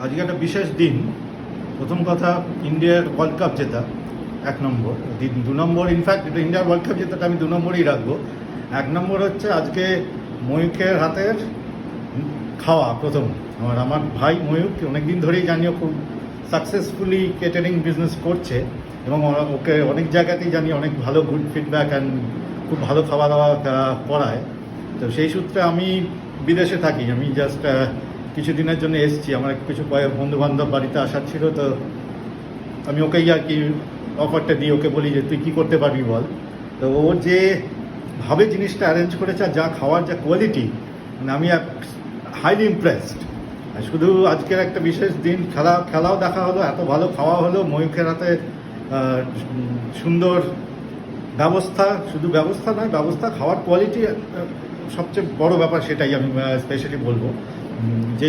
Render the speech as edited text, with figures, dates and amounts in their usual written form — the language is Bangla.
আজকে একটা বিশেষ দিন। প্রথম কথা, ইন্ডিয়ার ওয়ার্ল্ড কাপ জেতা 1 নম্বর। 2 নম্বর, ইনফ্যাক্ট এটা ইন্ডিয়ার ওয়ার্ল্ড কাপ জেতাটা আমি 2 নম্বরই রাখবো। 1 নম্বর হচ্ছে আজকে ময়ূখের হাতের খাওয়া প্রথম। আমার ভাই ময়ূখ অনেকদিন ধরেই জানিও খুব সাকসেসফুলি কেটারিং বিজনেস করছে এবং ওকে অনেক জায়গাতেই জানি অনেক ভালো গুড ফিডব্যাক অ্যান্ড খুব ভালো খাওয়া দাওয়া করায়। তো সেই সূত্রে আমি বিদেশে থাকি, আমি জাস্ট কিছুদিনের জন্য এসেছি। আমার কিছু বন্ধু বান্ধব বাড়িতে আসার ছিল, তো আমি ওকেই আর কি অফারটা দিই, ওকে বলি যে তুই কী করতে পারবি বল। তো ও যে ভাবে জিনিসটা অ্যারেঞ্জ করেছে আর যা খাওয়ার যা কোয়ালিটি, মানে আমি হাইলি ইমপ্রেসড। আর শুধু আজকের একটা বিশেষ দিন, খেলাও দেখা হলো, এত ভালো খাওয়া হলো, ময়ূখের হাতে সুন্দর ব্যবস্থা, শুধু ব্যবস্থা নয়, ব্যবস্থা খাওয়ার কোয়ালিটি সবচেয়ে বড় ব্যাপার, সেটাই আমি স্পেশালি বলবো। যে